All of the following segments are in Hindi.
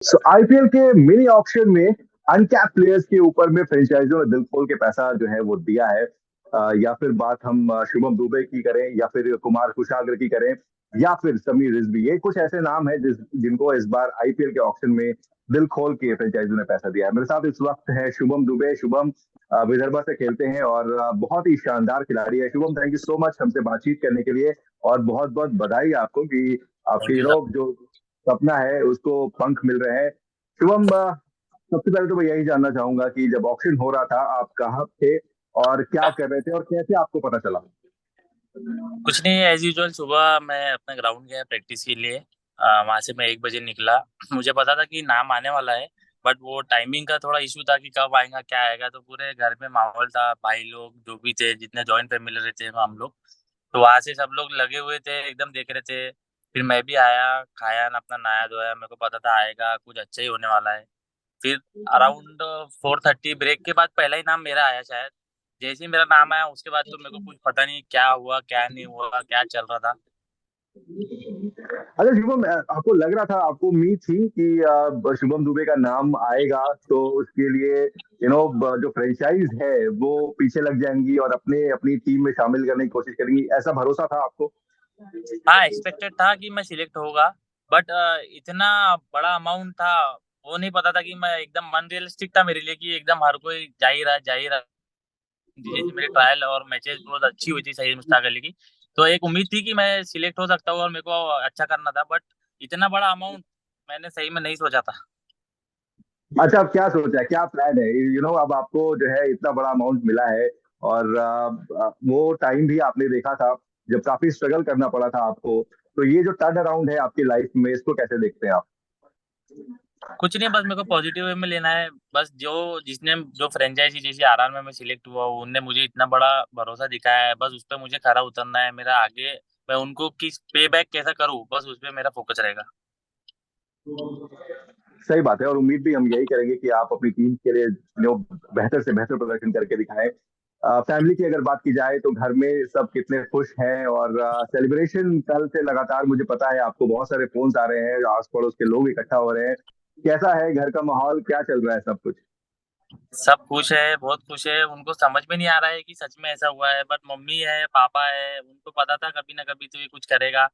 आईपीएल के मिनी ऑक्शन में अनकैप प्लेयर्स के ऊपर में फ्रेंचाइजों ने दिल खोल के पैसा जो है वो दिया है। या फिर बात हम शुभम दुबे की करें या फिर कुमार कुशाग्र की करें या फिर समीर रिजवी, ये कुछ ऐसे नाम है जिनको इस बार आईपीएल के ऑक्शन में दिल खोल के फ्रेंचाइजों ने पैसा दिया है। मेरे साथ इस वक्त है शुभम दुबे। शुभम विदर्भा से खेलते हैं और बहुत ही शानदार खिलाड़ी है। Shubham, thank you so much हमसे बातचीत करने के लिए और बहुत बहुत बधाई आपको कि आपके थैंक यू सर। जो सपना है उसको पंख मिल रहे हैं। शुभम, सबसे पहले तो मैं यही जानना चाहूंगा कि जब ऑक्शन हो रहा था आप कहाँ थे और क्या कर रहे थे और कैसे आपको पता चला? कुछ नहीं, एज यूजुअल सुबह मैं अपने ग्राउंड गया प्रैक्टिस के लिए। वहां से मैं 1 बजे निकला। मुझे पता था कि नाम आने वाला है, बट वो टाइमिंग का थोड़ा इशू था कि कब आएगा क्या आएगा। तो पूरे घर में माहौल था, भाई लोग जो भी थे, जितने जॉइंट फैमिली रहते हैं हम लोग, तो वहां से सब लोग लगे हुए थे, एकदम देख रहे थे। फिर मैं भी आया, खाया ना, अपना नहाया धोया। मेरे को पता था आएगा कुछ अच्छा ही होने वाला है। फिर अराउंड 4:30 ब्रेक के बाद पहला ही नाम मेरा आया शायद। जैसे ही मेरा नाम आया उसके बाद तो मेरे को कुछ पता नहीं क्या हुआ क्या नहीं हुआ, क्या चल रहा था। अच्छा शुभम, आपको लग रहा था, आपको उम्मीद थी कि शुभम दुबे का नाम आएगा तो उसके लिए जो फ्रेंचाइज है वो पीछे लग जाएंगी और अपने अपनी टीम में शामिल करने की कोशिश करेंगी, ऐसा भरोसा था आपको? हाँ, एक्सपेक्टेड था कि मैं सिलेक्ट होगा, बट इतना बड़ा अमाउंट था, वो नहीं पता था कि मैं एकदम अनरियलिस्टिक था मेरे लिए कि एकदम हर कोई जा ही रहा। जैसे मेरी ट्रायल और मैचेस बहुत अच्छी हुई थी सही मुश्ताक अली की, तो एक उम्मीद थी कि मैं सिलेक्ट हो सकता हूँ और मेरे को अच्छा करना था, बट इतना बड़ा अमाउंट मैंने सही में नहीं सोचा था। अच्छा, अब क्या सोचा है, क्या प्लान है? अब आपको जो है इतना बड़ा अमाउंट मिला है और वो टाइम भी आपने देखा था जब काफी स्ट्रगल करना पड़ा था आपको। तो ये जो टर्न अराउंड है आपकी लाइफ में, इसको कैसे देखते हैं आप? कुछ नहीं, बस मेरे को पॉजिटिव वे में लेना है। बस जो जिसने जो फ्रेंचाइजी जैसे आरआर में मैं सिलेक्ट हुआ हूँ, उनने मुझे इतना बड़ा भरोसा दिखाया है, बस उस पर मुझे खरा उतरना है। मेरा आगे मैं उनको किस पे बैक कैसा करूँ, बस उस पर मेरा फोकस रहेगा। सही बात है और उम्मीद भी हम यही करेंगे कि आप अपनी टीम के लिए बेहतर से बेहतर प्रदर्शन करके दिखाएं। फैमिली की अगर बात की जाए तो घर में सब कितने खुश हैं और सेलिब्रेशन कल से लगातार, मुझे पता है आपको बहुत सारे फोन्स आ रहे हैं, आस पड़ोस के लोग इकट्ठा हो रहे हैं। कैसा है घर का माहौल, क्या चल रहा है सब कुछ? सब खुश है, बहुत खुश है। उनको समझ में नहीं आ रहा है कि सच में ऐसा हुआ है, बट मम्मी है पापा है, उनको पता था कभी ना कभी तो ये कुछ करेगा।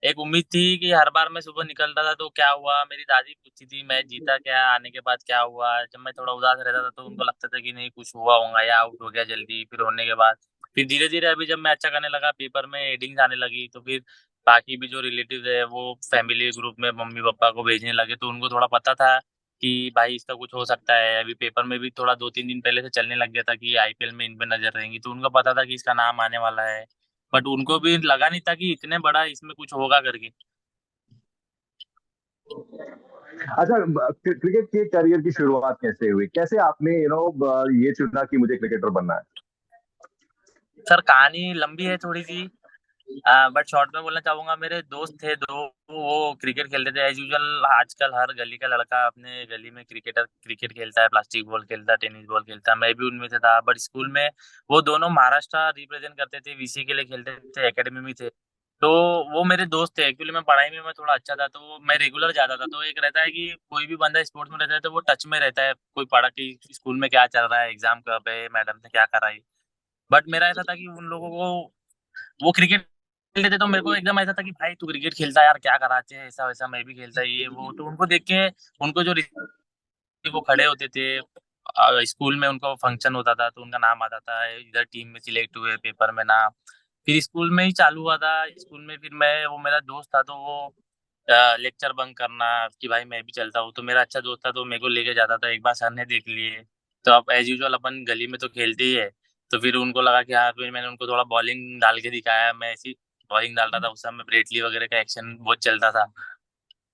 एक उम्मीद थी कि हर बार मैं सुबह निकलता था तो क्या हुआ, मेरी दादी पूछती थी मैच जीता क्या, आने के बाद क्या हुआ। जब मैं थोड़ा उदास रहता था तो उनको लगता था कि नहीं कुछ हुआ होगा या आउट हो गया जल्दी। फिर होने के बाद फिर धीरे धीरे अभी जब मैं अच्छा करने लगा, पेपर में हेडिंग्स आने लगी, तो फिर बाकी भी जो रिलेटिव है वो फैमिली ग्रुप में मम्मी पापा को भेजने लगे, तो उनको थोड़ा पता था कि भाई इसका कुछ हो सकता है। अभी पेपर में भी थोड़ा 2-3 दिन पहले से चलने लग गया था कि आईपीएल में इन पे नजर रहेंगी, तो उनको पता था कि इसका नाम आने वाला है। बट उनको भी लगा नहीं था कि इतने बड़ा इसमें कुछ होगा करके। अच्छा, क्रिकेट के करियर की शुरुआत कैसे हुई, कैसे आपने ये चुना कि मुझे क्रिकेटर बनना है? सर कहानी लंबी है थोड़ी सी, बट शॉर्ट में बोलना चाहूंगा। मेरे दोस्त थे दो, वो क्रिकेट खेलते थे एज यूजुअल। आजकल हर गली का लड़का अपने गली में क्रिकेट खेलता है, प्लास्टिक बॉल खेलता है, टेनिस बॉल खेलता है, मैं भी उनमें से था। बट स्कूल में वो दोनों महाराष्ट्र रिप्रेजेंट करते थे, वीसी के लिए खेलते थे, एकेडमी में थे। तो वो मेरे दोस्त थे। एक्चुअली मैं पढ़ाई में मैं थोड़ा अच्छा था, तो मैं रेगुलर जाता था। तो एक रहता है कि कोई भी बंदा स्पोर्ट्स में रहता है तो वो टच में रहता है, कोई पढ़ा कि स्कूल में क्या चल रहा है, एग्जाम कब है, मैडम ने क्या कराई। बट मेरा ऐसा था कि उन लोगों को वो क्रिकेट खेलते थे तो मेरे को एकदम ऐसा था कि भाई तू क्रिकेट खेलता है यार, क्या कराते हैं, ऐसा वैसा मैं भी खेलता ये वो। तो उनको देख के उनको जो वो खड़े होते थे, स्कूल में उनको फंक्शन होता था तो उनका नाम आता था, इधर टीम में सिलेक्ट हुए, पेपर में नाम। फिर स्कूल में ही चालू हुआ था। स्कूल में फिर मैं, वो मेरा दोस्त था तो वो लेक्चर बंक करना कि भाई मैं भी चलता हूँ, तो मेरा अच्छा दोस्त था तो मेरे को लेके जाता था। एक बार सर ने देख लिए, तो अब एज यूजुअल अपन गली में तो खेलते ही है, तो फिर उनको लगा कि हाँ। फिर मैंने उनको थोड़ा बॉलिंग डाल के दिखाया, मैं ऐसी बॉलिंग डाल रहा था उस समय, ब्रेटली वगैरह का एक्शन बहुत चलता था।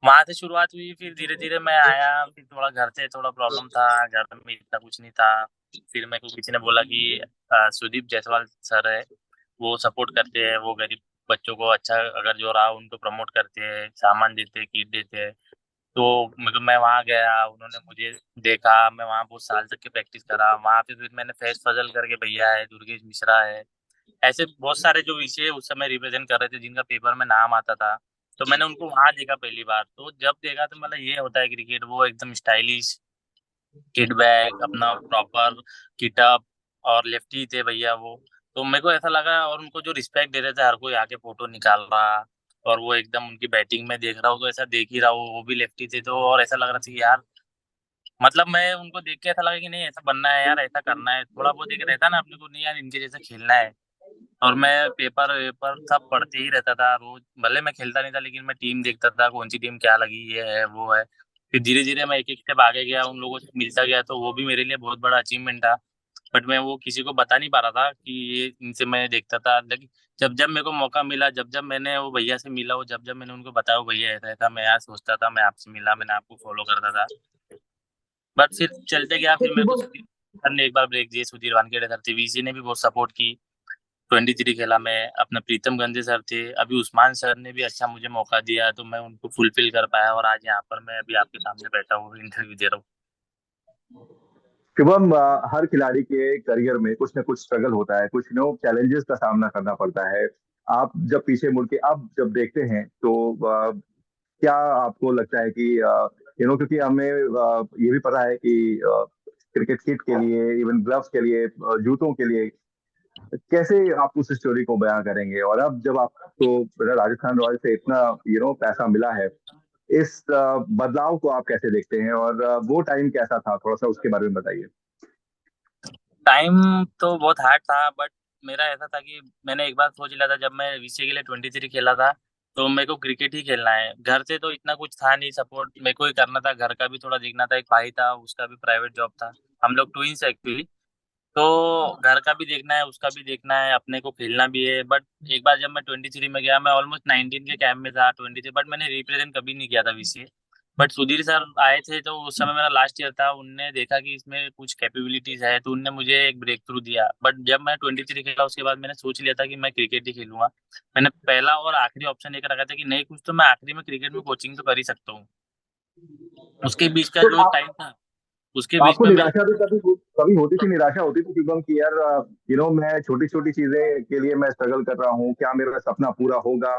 वहां से शुरुआत हुई, फिर धीरे धीरे मैं आया। फिर थोड़ा घर से थोड़ा प्रॉब्लम था, घर में इतना कुछ नहीं था। फिर मेरे को किसी ने बोला कि सुदीप जायसवाल सर है, वो सपोर्ट करते हैं, वो गरीब बच्चों को अच्छा अगर जो रहा उनको प्रमोट करते हैं, सामान देते हैं, किट देते हैं। तो मैं वहाँ गया, उन्होंने मुझे देखा, मैं वहाँ बहुत साल तक की प्रैक्टिस करा वहाँ पे। फिर मैंने फैज फजल करके भैया है, दुर्गेश मिश्रा है, ऐसे बहुत सारे जो विषय उस समय रिप्रेजेंट कर रहे थे जिनका पेपर में नाम आता था, तो मैंने उनको वहां देखा पहली बार। तो जब देखा तो मतलब ये होता है क्रिकेट, वो एकदम स्टाइलिश किट बैग, अपना प्रॉपर किटअप, और लेफ्टी थे भैया वो। तो मेरे को ऐसा लगा, और उनको जो रिस्पेक्ट दे रहे थे, हर कोई आके फोटो निकाल रहा, और वो एकदम उनकी बैटिंग में देख रहा हूँ तो ऐसा देख ही रहा हूँ, वो भी लेफ्टी थे तो, और ऐसा लग रहा था कि यार, मतलब मैं उनको देख के ऐसा लगा कि नहीं ऐसा बनना है यार, ऐसा करना है, थोड़ा बहुत एक रहता है ना अपने को, नहीं यार इनके जैसा खेलना है। और मैं पेपर वेपर सब पढ़ते ही रहता था रोज, भले मैं खेलता नहीं था लेकिन मैं टीम देखता था, कौन सी टीम क्या लगी, ये है वो है। फिर धीरे धीरे मैं एक एक स्टेप आगे गया, उन लोगों से मिलता गया, तो वो भी मेरे लिए बहुत बड़ा अचीवमेंट था। बट मैं वो किसी को बता नहीं पा रहा था कि ये इनसे मैं देखता था, लेकिन जब जब मेरे को मौका मिला, जब जब मैंने वो भैया से मिला, वो जब जब मैंने उनको बताया वो भैया ऐसा ऐसा, मैं यार सोचता था, मैं आपसे मिला, मैंने आपको फॉलो करता था। बट फिर चलते गया, तो फिर मेरे को शुभम, सुधीर सर ने एक बार ब्रेक दिए, सुधीर वानखेड़े सर थे, वीसी ने भी बहुत सपोर्ट की। 23 खेला मैं, अपना प्रीतम गंजे सर थे, अभी उस्मान सर ने भी अच्छा मुझे मौका दिया, तो मैं उनको फुलफिल कर पाया, और आज यहाँ पर मैं अभी आपके सामने बैठा हूँ, इंटरव्यू दे रहा हूँ। शुभम, हर खिलाड़ी के करियर में कुछ ना कुछ स्ट्रगल होता है, कुछ नो चैलेंजेस का सामना करना पड़ता है। आप जब पीछे मुड़ के आप जब देखते हैं तो क्या आपको लगता है कि क्योंकि हमें ये भी पता है कि क्रिकेट किट के लिए, इवन ग्लव्स के लिए, जूतों के लिए, कैसे आप उस स्टोरी को बयां करेंगे? और अब जब आपको राजस्थान रॉयल्स से इतना पैसा मिला है, इस बदलाव को आप कैसे देखते हैं? और वो टाइम कैसा था, थोड़ा सा उसके बारे में बताइए। टाइम तो बहुत हार्ड था, बट मेरा ऐसा था कि मैंने एक बार सोच लिया था, जब मैं वीसीए के लिए 23 खेला था, तो मेरे को क्रिकेट ही खेलना है। घर से तो इतना कुछ था नहीं सपोर्ट, मेरे को ही करना था, घर का भी थोड़ा देखना था, एक भाई था उसका भी प्राइवेट जॉब था, हम लोग ट्विंस एक्चुअली। तो घर का भी देखना है, उसका भी देखना है, अपने को खेलना भी है। बट एक बार जब मैं 23 में गया, मैं ऑलमोस्ट 19 के कैंप में था, 23, बट मैंने रिप्रेजेंट कभी नहीं किया था वीसीए। बट सुधीर सर आए थे, तो उस समय मेरा लास्ट ईयर था, उनने देखा कि इसमें कुछ कैपेबिलिटीज है, तो उनने मुझे एक ब्रेक थ्रू दिया। बट जब मैं 23 खेला, उसके बाद मैंने सोच लिया था कि मैं क्रिकेट ही खेलूंगा। मैंने पहला और आखिरी ऑप्शन एक रखा था कि नहीं कुछ तो मैं आखिरी में क्रिकेट में कोचिंग तो कर ही सकता हूँ। उसके बीच का तो जो आप टाइम था, उसके बीच आपको में मेरे निराशा भी कभी कभी होती थी, निराशा होती थी शुभम की यार, मैं छोटी छोटी चीजें के लिए मैं स्ट्रगल कर रहा हूँ, क्या मेरा सपना पूरा होगा?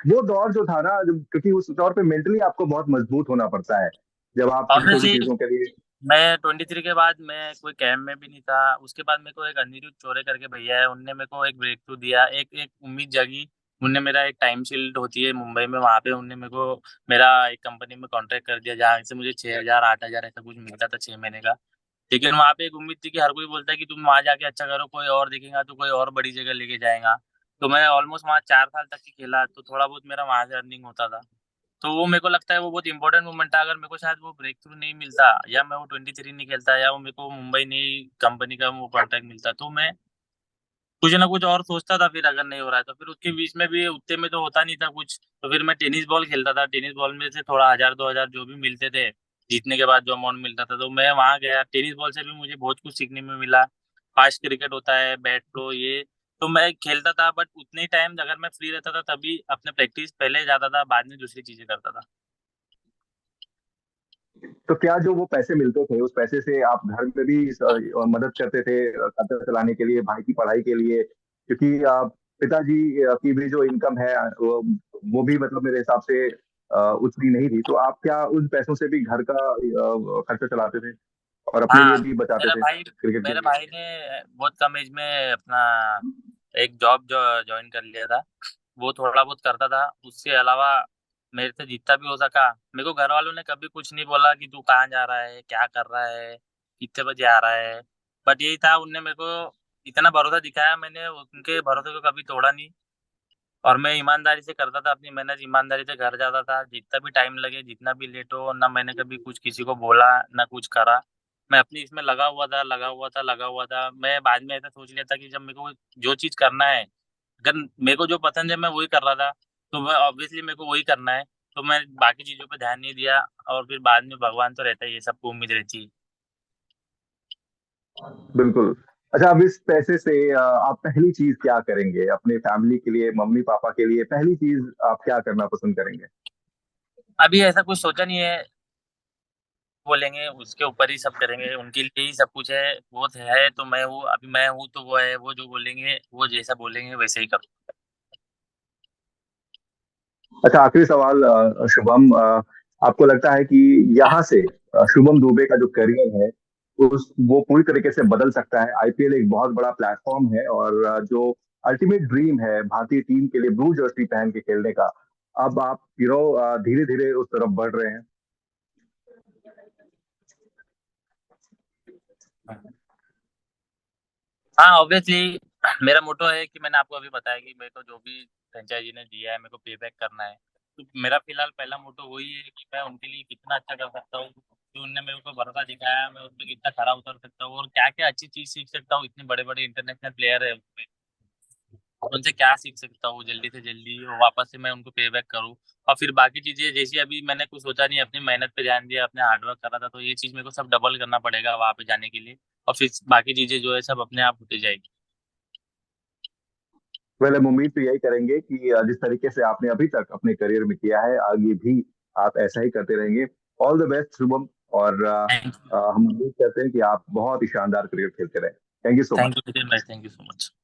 वो दौर जो था ना, क्योंकि उस दौर पे मेंटली आपको बहुत मजबूत होना पड़ता है जब आप छोटी छोटी ऑब्वियसली। चीजों के लिए। मैं 23 के बाद मैं कोई कैंप में भी नहीं था। उसके बाद मेरे को एक अनिरुद्ध चौरे करके भैया है, उनने मेरे को एक ब्रेक थ्रू दिया, एक एक उम्मीद जगी। उनने मेरा एक टाइम शील्ड होती है मुंबई में, वहां पे उनने मेरे को मेरा एक कंपनी में कॉन्ट्रैक्ट कर दिया, जहाँ से मुझे 6,000 8,000 ऐसा कुछ मिलता था 6 महीने का। लेकिन वहां पे एक उम्मीद थी कि हर कोई बोलता है कि तुम वहां जाके अच्छा करो, कोई और देखेगा तो कोई और बड़ी जगह लेके जाएगा। तो मैं ऑलमोस्ट वहाँ 4 साल तक ही खेला, तो थोड़ा बहुत मेरा वहां से अर्निंग होता था। तो वो मेरे को लगता है वो बहुत इंपॉर्टेंट मोमेंट था। अगर मेरे को शायद वो ब्रेक थ्रू नहीं मिलता, या मैं वो 23 नहीं खेलता, या वो मेरे को मुंबई नहीं कंपनी का वो कॉन्ट्रैक्ट मिलता, तो मैं कुछ ना कुछ और सोचता था। फिर अगर नहीं हो रहा है तो फिर उसके बीच में भी उतने में तो होता नहीं था कुछ, तो फिर मैं टेनिस बॉल खेलता था। टेनिस बॉल में से थोड़ा 1,000 2,000 जो भी मिलते थे, जीतने के बाद जो अमाउंट मिलता था, तो मैं वहां गया। टेनिस बॉल से भी मुझे बहुत कुछ सीखने में मिला। फास्ट क्रिकेट होता है, बैट फ्लो, ये तो मैं खेलता था। बट उतने ही टाइम अगर मैं फ्री रहता था तभी अपने प्रैक्टिस पहले जाता था, बाद में दूसरी चीजें करता था। तो क्या जो वो पैसे मिलते थे, उस पैसे से आप घर में भी मदद करते थे खर्चा चलाने के लिए, भाई की पढ़ाई के लिए? क्योंकि पिताजी की भी जो इनकम है वो भी मतलब मेरे हिसाब से उतनी नहीं थी। तो आप क्या उन पैसों से भी घर का खर्चा चलाते थे और अपने लिए हाँ, भी बचाते मेरा थे भाई क्रिकेट के मेरे लिए? भाई ने बहुत कम एज में अपना एक जॉब जो ज्वाइन कर लिया था। वो थोड़ा बहुत करता था, उसके अलावा मेरे से जितना भी हो सका। मेरे को घर वालों ने कभी कुछ नहीं बोला कि तू कहाँ जा रहा है, क्या कर रहा है, कितने बजे आ रहा है। बट यही था, उनने मेरे को इतना भरोसा दिखाया, मैंने उनके भरोसे को कभी तोड़ा नहीं। और मैं ईमानदारी से करता था अपनी मेहनत, ईमानदारी से घर जाता था, जितना भी टाइम लगे, जितना भी लेट हो, ना मैंने कभी कुछ किसी को बोला, ना कुछ करा। मैं अपनी इसमें लगा हुआ था, लगा हुआ था, लगा हुआ था। मैं बाद में ऐसा सोच लिया था कि जब मेरे को जो चीज करना है, अगर मेरे को जो पसंद है मैं वही कर रहा था, तो मैं ऑब्वियसली मेरे को वही करना है। तो मैं बाकी चीजों पे ध्यान नहीं दिया। और फिर बाद में भगवान तो रहता ही है, सबको उम्मीद रहती है। बिल्कुल। अच्छा, अब इस पैसे से आप पहली चीज क्या करेंगे अपने फैमिली के लिए, मम्मी पापा के लिए? पहली चीज आप क्या करना पसंद करेंगे? अभी ऐसा कुछ सोचा नहीं है, बोलेंगे उसके ऊपर ही सब करेंगे, उनके लिए ही सब कुछ है। वो है तो मैं हूँ, अभी मैं हूँ तो वो है, वो जो बोलेंगे, वो जैसा बोलेंगे वैसे ही करूँ। अच्छा, आखिरी सवाल शुभम, आपको लगता है कि यहाँ से शुभम दुबे का जो करियर है उस वो पूरी तरीके से बदल सकता है? आईपीएल एक बहुत बड़ा प्लेटफॉर्म है और जो अल्टीमेट ड्रीम है भारतीय टीम के लिए ब्लू जर्सी पहन के खेलने का, अब आप धीरे धीरे उस तरफ बढ़ रहे हैं। हाँ, ऑब्वियसली मेरा मोटो है कि मैंने आपको अभी बताया कि मेरे को जो भी फ्रेंचाइजी ने दिया है मेरे को पे बैक करना है। तो मेरा फिलहाल पहला मोटो वही है कि मैं उनके लिए कितना अच्छा कर सकता हूँ, जो उनने मेरे को भरोसा दिखाया मैं उस पे कितना खरा उतर सकता हूँ और क्या-क्या अच्छी चीज़ सीख सकता हूँ, इतने बड़े-बड़े इंटरनेशनल प्लेयर है उसमें। उनसे क्या सीख सकता हूँ जल्दी से जल्दी और वापस से मैं उनको पे बैक करूँ। और फिर बाकी चीज़ें जैसे अभी मैंने कुछ सोचा नहीं, अपनी मेहनत पे ध्यान दिया, अपने हार्ड वर्क करा था, तो ये चीज़ मेरे को सब डबल करना पड़ेगा वहाँ पे जाने के लिए और फिर बाकी चीज़ें जो है सब अपने आप होती जाएगी। वेल, हम उम्मीद तो यही करेंगे कि जिस तरीके से आपने अभी तक अपने करियर में किया है, आगे भी आप ऐसा ही करते रहेंगे। All the best Shubham. और थैंक यू। हम उम्मीद करते हैं कि आप बहुत ही शानदार क्रिकेट खेलते रहें। Thank you so thank much. You Nitin भाई, थैंक यू सो मच।